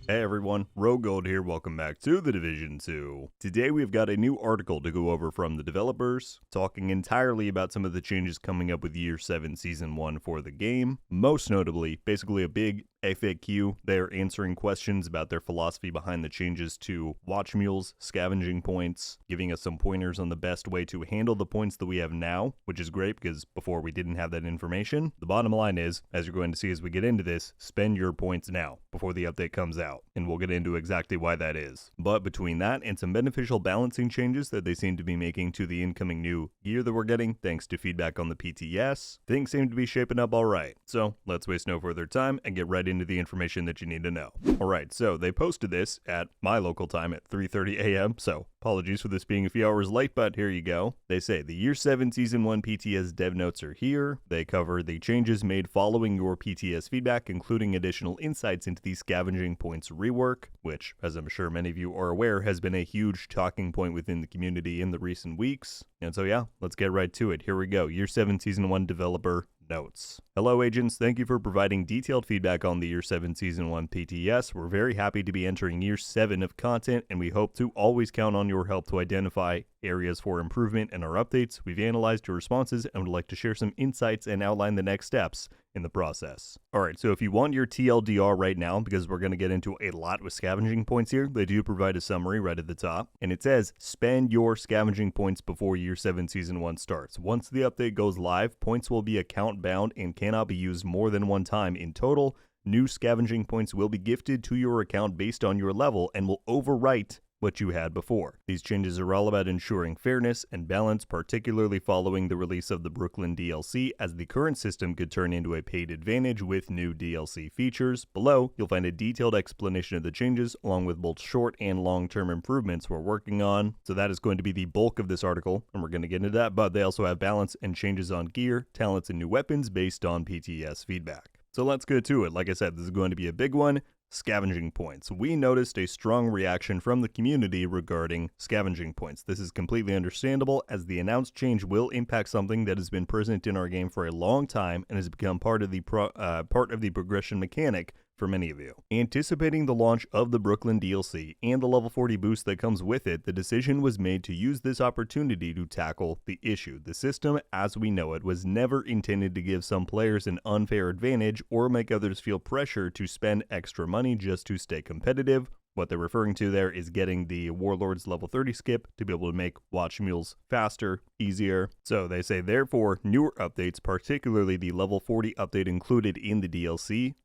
Hey everyone, RogueGold here, welcome back to The Division 2. Today we've got a new article to go over from the developers, talking entirely about some of the changes coming up with Year 7 Season 1 for the game. Most notably, basically a big FAQ, they're answering questions about their philosophy behind the changes to watch mules, scavenging points, giving us some pointers on the best way to handle the points that we have now, which is great because before we didn't have that information. The bottom line is, as you're going to see as we get into this, spend your points now, before the update comes out, and we'll get into exactly why that is. But between that and some beneficial balancing changes that they seem to be making to the incoming new gear that we're getting, thanks to feedback on the PTS, things seem to be shaping up alright. So let's waste no further time and get right into the information that you need to know. Alright, so they posted this at my local time at 3:30 a.m., so apologies for this being a few hours late, but here you go. They say the Year 7 Season 1 PTS dev notes are here. They cover the changes made following your PTS feedback, including additional insights into the Scavenging Points rework, which, as I'm sure many of you are aware, has been a huge talking point within the community in the recent weeks. And so yeah, let's get right to it. Here we go. Year 7 Season 1 developer notes. Hello agents, thank you for providing detailed feedback on the Year 7 Season 1 PTS. We're very happy to be entering Year 7 of content, and we hope to always count on your help to identify areas for improvement in our updates. We've analyzed your responses and would like to share some insights and outline the next steps in the process. Alright, so if you want your TLDR right now, because we're going to get into a lot with scavenging points here, they do provide a summary right at the top, and it says, spend your scavenging points before Year 7 Season 1 starts. Once the update goes live, points will be account bound and cannot be used more than one time in total. New scavenging points will be gifted to your account based on your level and will overwrite what you had before. These changes are all about ensuring fairness and balance, particularly following the release of the Brooklyn DLC, as the current system could turn into a paid advantage with new DLC features. Below, you'll find a detailed explanation of the changes, along with both short and long-term improvements we're working on. So that is going to be the bulk of this article, and we're going to get into that, but they also have balance and changes on gear, talents, and new weapons based on PTS feedback. So let's get to it. Like I said, this is going to be a big one. Scavenging points. We noticed a strong reaction from the community regarding scavenging points. This is completely understandable, as the announced change will impact something that has been present in our game for a long time and has become part of the progression mechanic for many of you. Anticipating the launch of the Brooklyn DLC and the level 40 boost that comes with it, the decision was made to use this opportunity to tackle the issue. The system, as we know it, was never intended to give some players an unfair advantage or make others feel pressure to spend extra money just to stay competitive. What they're referring to there is getting the Warlord's level 30 skip to be able to make watch mules faster, easier. So they say, therefore, newer updates, particularly the level 40 update included in the DLC,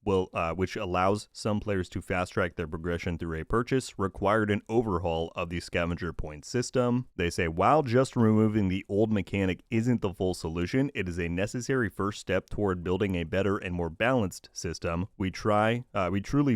which allows some players to fast track their progression through a purchase, required an overhaul of the scavenger point system. They say, while just removing the old mechanic isn't the full solution, it is a necessary first step toward building a better and more balanced system. We truly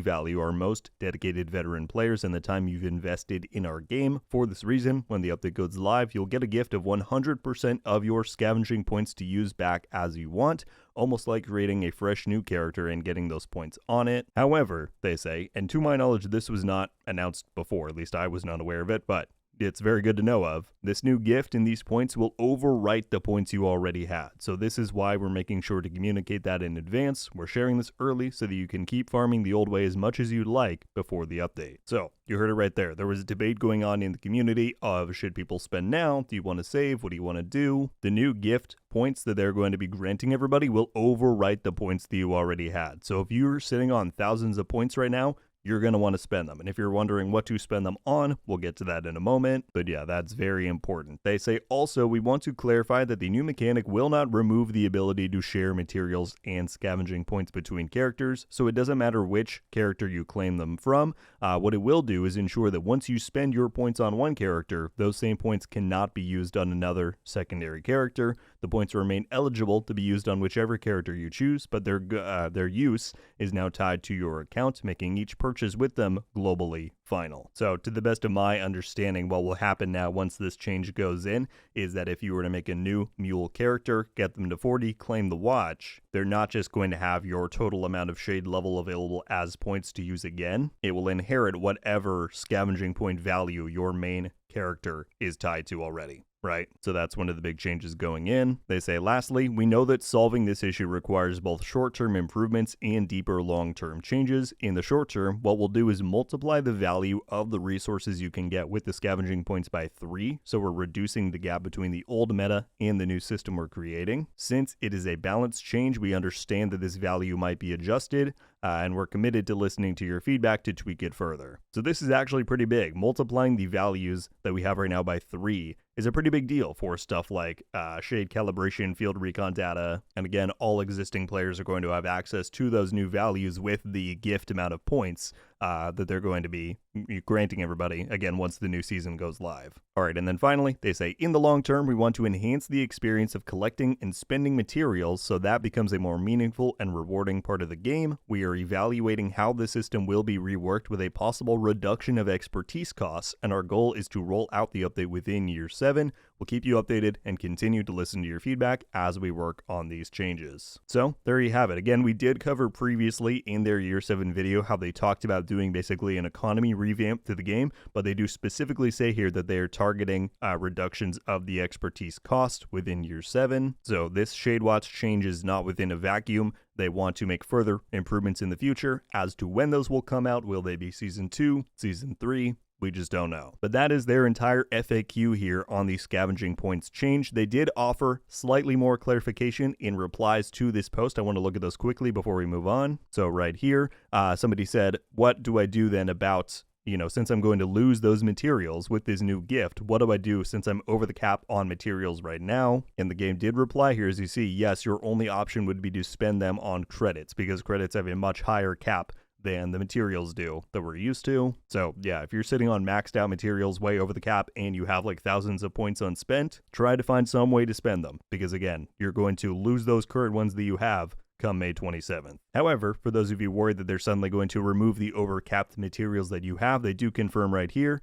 value our most dedicated veteran players and the time you've invested in our game. For this reason, when the update goes live, you'll get a gift of 100% of your scavenging points to use back as you want, almost like creating a fresh new character and getting those points on it. However, they say, and to my knowledge this was not announced before, at least I was not aware of it, but it's very good to know of. This new gift and these points will overwrite the points you already had. So this is why we're making sure to communicate that in advance. We're sharing this early so that you can keep farming the old way as much as you'd like before the update. So you heard it right there. There was a debate going on in the community of, should people spend now? Do you want to save? What do you want to do? The new gift points that they're going to be granting everybody will overwrite the points that you already had. So if you're sitting on thousands of points right now, you're going to want to spend them. And if you're wondering what to spend them on, we'll get to that in a moment. But yeah, that's very important. They say also, we want to clarify that the new mechanic will not remove the ability to share materials and scavenging points between characters. So it doesn't matter which character you claim them from. What it will do is ensure that once you spend your points on one character, those same points cannot be used on another secondary character. The points remain eligible to be used on whichever character you choose, but their use is now tied to your account, making each purchase with them globally final. So to the best of my understanding, what will happen now once this change goes in is that if you were to make a new mule character, get them to 40, claim the watch, they're not just going to have your total amount of shade level available as points to use again. It will inherit whatever scavenging point value your main character is tied to already. right? So that's one of the big changes going in. They say, lastly, we know that solving this issue requires both short-term improvements and deeper long-term changes. In the short term, what we'll do is multiply the value of the resources you can get with the scavenging points by 3, so we're reducing the gap between the old meta and the new system we're creating. Since it is a balanced change, we understand that this value might be adjusted, and we're committed to listening to your feedback to tweak it further. So this is actually pretty big. Multiplying the values that we have right now by 3 is a pretty big deal for stuff like shade calibration, field recon data, and again, all existing players are going to have access to those new values with the gift amount of points that they're going to be granting everybody, again, once the new season goes live. All right, and then finally, they say, in the long term, we want to enhance the experience of collecting and spending materials so that becomes a more meaningful and rewarding part of the game. We are evaluating how the system will be reworked with a possible reduction of expertise costs, and our goal is to roll out the update within year 7. We'll keep you updated and continue to listen to your feedback as we work on these changes. So there you have it. Again, we did cover previously in their year 7 video how they talked about doing basically an economy revamp to the game, but they do specifically say here that they are targeting reductions of the expertise cost within year 7. So this Shadewatch change is not within a vacuum. They want to make further improvements in the future. As to when those will come out, will they be season 2, season 3? We just don't know. But that is their entire FAQ here on the scavenging points change. They did offer slightly more clarification in replies to this post. I want to look at those quickly before we move on. So right here, somebody said, what do I do then about, since I'm going to lose those materials with this new gift, what do I do since I'm over the cap on materials right now? And the game did reply here, as you see, yes, your only option would be to spend them on credits because credits have a much higher cap than the materials do that we're used to. So yeah, if you're sitting on maxed out materials way over the cap and you have like thousands of points unspent, try to find some way to spend them because again, you're going to lose those current ones that you have come May 27th. However, for those of you worried that they're suddenly going to remove the overcapped materials that you have, they do confirm right here.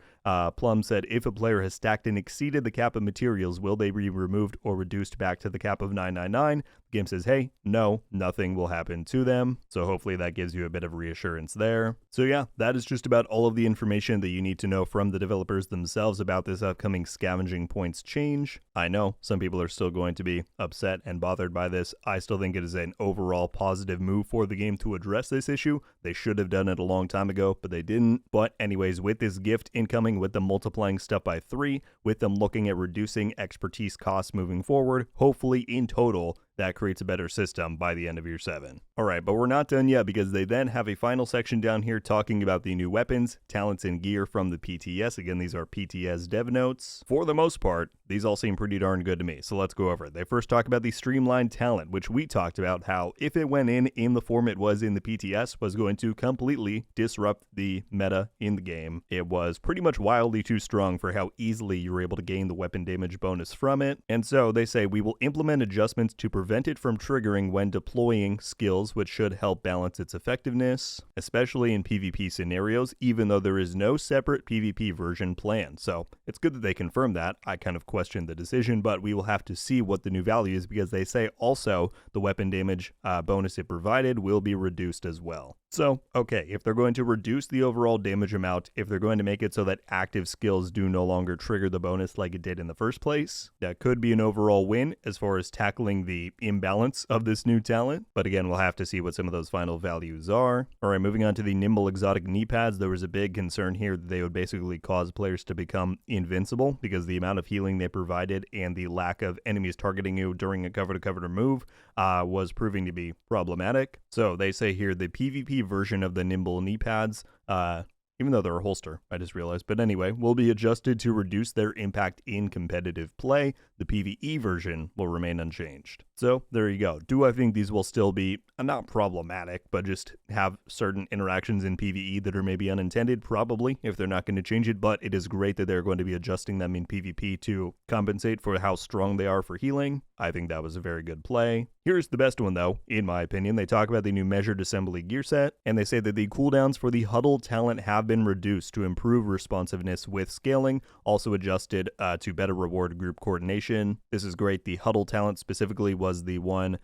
Plum said, if a player has stacked and exceeded the cap of materials, will they be removed or reduced back to the cap of 999? The game says, hey, no, nothing will happen to them. So hopefully that gives you a bit of reassurance there. So yeah, that is just about all of the information that you need to know from the developers themselves about this upcoming scavenging points change. I know some people are still going to be upset and bothered by this. I still think it is an overall positive move for the game to address this issue. They should have done it a long time ago, but they didn't. But anyways, with this gift incoming, with them multiplying stuff by 3, with them looking at reducing expertise costs moving forward, hopefully in total, that creates a better system by the end of year 7. Alright, but we're not done yet because they then have a final section down here talking about the new weapons, talents, and gear from the PTS. Again, these are PTS dev notes. For the most part, these all seem pretty darn good to me, so let's go over it. They first talk about the streamlined talent, which we talked about how if it went in the form it was in the PTS, was going to completely disrupt the meta in the game. It was pretty much wildly too strong for how easily you were able to gain the weapon damage bonus from it, and so they say we will implement adjustments to prevent it from triggering when deploying skills, which should help balance its effectiveness, especially in PvP scenarios, even though there is no separate PvP version planned. So it's good that they confirm that. I kind of questioned the decision, but we will have to see what the new value is because they say also the weapon damage bonus it provided will be reduced as well. So, okay, if they're going to reduce the overall damage amount, if they're going to make it so that active skills do no longer trigger the bonus like it did in the first place, that could be an overall win as far as tackling the imbalance of this new talent. But again, we'll have to see what some of those final values are. All right, moving on to the nimble exotic knee pads, there was a big concern here that they would basically cause players to become invincible because the amount of healing they provided and the lack of enemies targeting you during a cover-to-cover move was proving to be problematic. So they say here the PvP version of the nimble knee pads, even though they're a holster, I just realized, but anyway, will be adjusted to reduce their impact in competitive play. The PvE version will remain unchanged. So there you go. Do I think these will still be not problematic, but just have certain interactions in PvE that are maybe unintended? Probably, if they're not going to change it, but it is great that they're going to be adjusting them in PvP to compensate for how strong they are for healing. I think that was a very good play. Here's the best one though, in my opinion. They talk about the new measured assembly gear set, and they say that the cooldowns for the huddle talent have been reduced to improve responsiveness with scaling, also adjusted to better reward group coordination. This is great. The huddle talent specifically was the one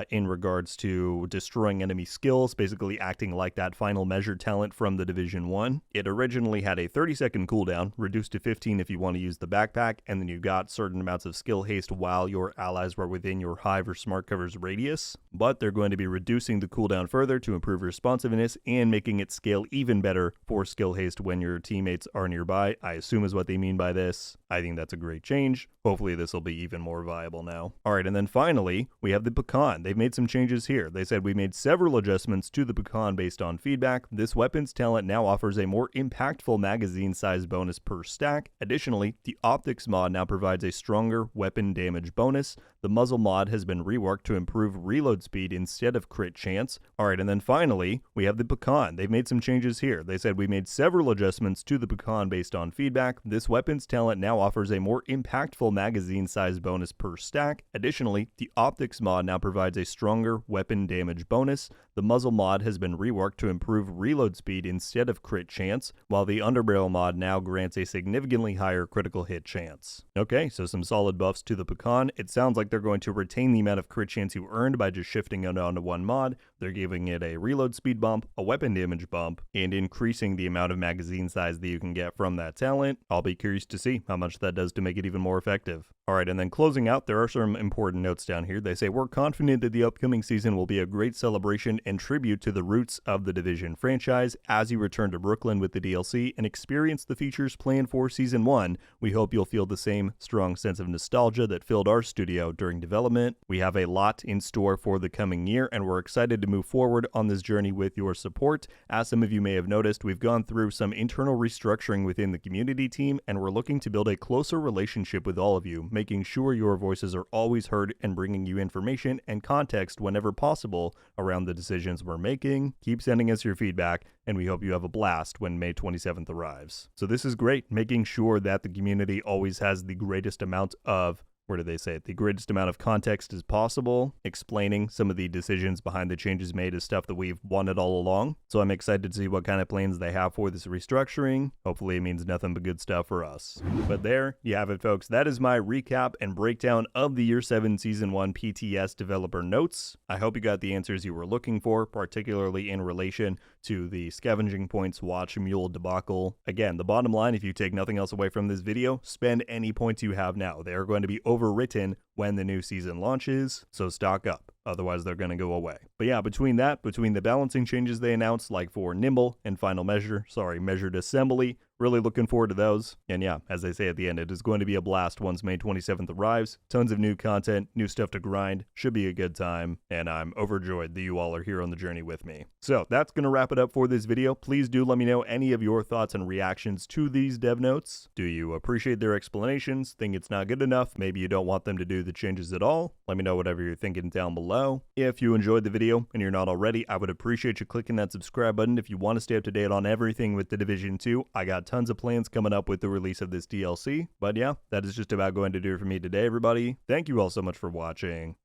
in regards to destroying enemy skills, basically acting like that final measure talent from the Division 1. It originally had a 30-second cooldown, reduced to 15 if you want to use the backpack, and then you got certain amounts of skill haste while your allies were within your hive or smart cover's radius. But they're going to be reducing the cooldown further to improve responsiveness and making it scale even better for skill haste when your teammates are nearby, I assume is what they mean by this. I think that's a great change. Hopefully this will be even more viable now. Alright, and then finally, we have the pecan. They've made some changes here. They said we made several adjustments to the pecan based on feedback. This weapons talent now offers a more impactful magazine size bonus per stack. Additionally, the optics mod now provides a stronger weapon damage bonus. The muzzle mod has been reworked to improve reload speed instead of crit chance. Alright, and then finally, we have the pecan. They've made some changes here. They said we made several adjustments to the pecan based on feedback. This weapons talent now offers a more impactful magazine size bonus per stack. Additionally, the optics mod now provides a stronger weapon damage bonus. The muzzle mod has been reworked to improve reload speed instead of crit chance, while the underbarrel mod now grants a significantly higher critical hit chance. Okay, so some solid buffs to the pecan. It sounds like they're going to retain the amount of crit chance you earned by just shifting it onto one mod. They're giving it a reload speed bump, a weapon damage bump, and increasing the amount of magazine size that you can get from that talent. I'll be curious to see how much that does to make it even more effective. Alright, and then closing out, there are some important notes down here. They say, we're confident that the upcoming season will be a great celebration and tribute to the roots of the Division franchise. As you return to Brooklyn with the DLC and experience the features planned for Season 1, we hope you'll feel the same strong sense of nostalgia that filled our studio during development. We have a lot in store for the coming year, and we're excited to move forward on this journey with your support. As some of you may have noticed, we've gone through some internal restructuring within the community team, and we're looking to build a closer relationship with all of you, making sure your voices are always heard and bringing you information and context whenever possible around the decisions we're making. Keep sending us your feedback, and we hope you have a blast when May 27th arrives. So this is great, making sure that the community always has the greatest amount of the greatest amount of context as possible, explaining some of the decisions behind the changes made is stuff that we've wanted all along. So I'm excited to see what kind of plans they have for this restructuring. Hopefully it means nothing but good stuff for us. But there you have it, folks. That is my recap and breakdown of the Year 7 Season 1 PTS developer notes. I hope you got the answers you were looking for, particularly in relation to the Scavenging Points Watch Mule debacle. Again, the bottom line, if you take nothing else away from this video, spend any points you have now. They are going to be overwritten when the new season launches, so stock up. Otherwise, they're going to go away. But yeah, between the balancing changes they announced, like for Nimble and Measured Assembly, really looking forward to those. And yeah, as they say at the end, it is going to be a blast once May 27th arrives. Tons of new content, new stuff to grind. Should be a good time, and I'm overjoyed that you all are here on the journey with me. So that's going to wrap it up for this video. Please do let me know any of your thoughts and reactions to these dev notes. Do you appreciate their explanations? Think it's not good enough? Maybe you don't want them to do the changes at all? Let me know whatever you're thinking down below. If you enjoyed the video and you're not already, I would appreciate you clicking that subscribe button if you want to stay up to date on everything with the Division 2. I got tons of plans coming up with the release of this DLC. But yeah, that is just about going to do it for me today, everybody. Thank you all so much for watching.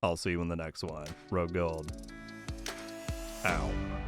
I'll see you in the next one. RogueGold. Ow.